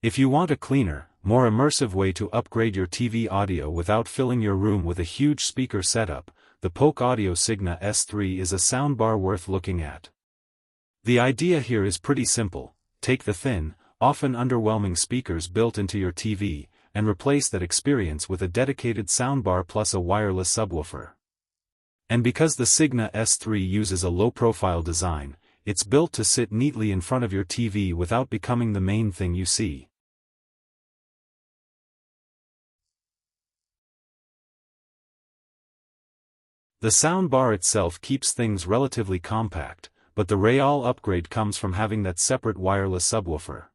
If you want a cleaner, more immersive way to upgrade your TV audio without filling your room with a huge speaker setup, the Polk Audio Signa S3 is a soundbar worth looking at. The idea here is pretty simple: take the thin, often underwhelming speakers built into your TV, and replace that experience with a dedicated soundbar plus a wireless subwoofer. And because the Signa S3 uses a low-profile design, it's built to sit neatly in front of your TV without becoming the main thing you see. The soundbar itself keeps things relatively compact, but the real upgrade comes from having that separate wireless subwoofer.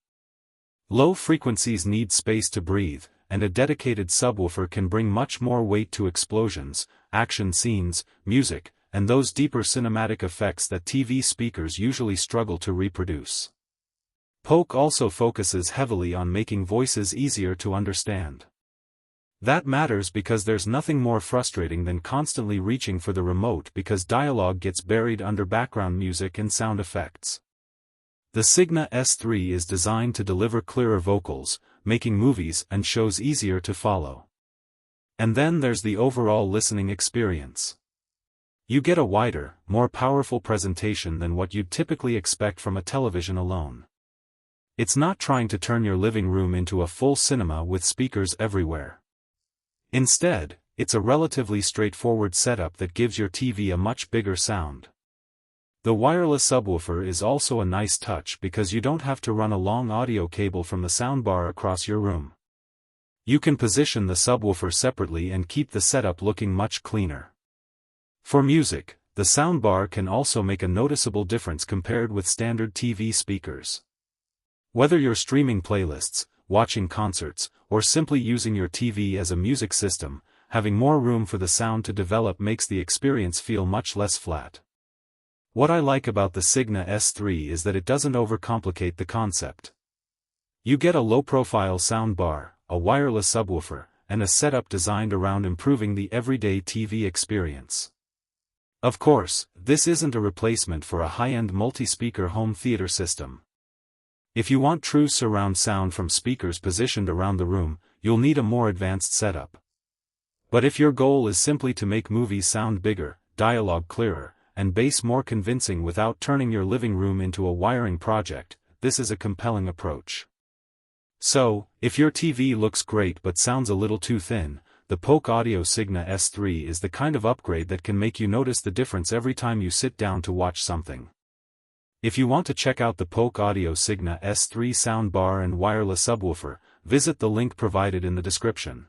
Low frequencies need space to breathe, and a dedicated subwoofer can bring much more weight to explosions, action scenes, music, and those deeper cinematic effects that TV speakers usually struggle to reproduce. Polk also focuses heavily on making voices easier to understand. That matters because there's nothing more frustrating than constantly reaching for the remote because dialogue gets buried under background music and sound effects. The Signa S3 is designed to deliver clearer vocals, making movies and shows easier to follow. And then there's the overall listening experience. You get a wider, more powerful presentation than what you'd typically expect from a television alone. It's not trying to turn your living room into a full cinema with speakers everywhere. Instead, it's a relatively straightforward setup that gives your TV a much bigger sound. The wireless subwoofer is also a nice touch because you don't have to run a long audio cable from the soundbar across your room. You can position the subwoofer separately and keep the setup looking much cleaner. For music, the soundbar can also make a noticeable difference compared with standard TV speakers. Whether you're streaming playlists, watching concerts, or simply using your TV as a music system, having more room for the sound to develop makes the experience feel much less flat. What I like about the Signa S3 is that it doesn't overcomplicate the concept. You get a low-profile soundbar, a wireless subwoofer, and a setup designed around improving the everyday TV experience. Of course, this isn't a replacement for a high-end multi-speaker home theater system. If you want true surround sound from speakers positioned around the room, you'll need a more advanced setup. But if your goal is simply to make movies sound bigger, dialogue clearer, and bass more convincing without turning your living room into a wiring project, this is a compelling approach. So, if your TV looks great but sounds a little too thin, the Polk Audio Signa S3 is the kind of upgrade that can make you notice the difference every time you sit down to watch something. If you want to check out the Polk Audio Signa S3 soundbar and wireless subwoofer, visit the link provided in the description.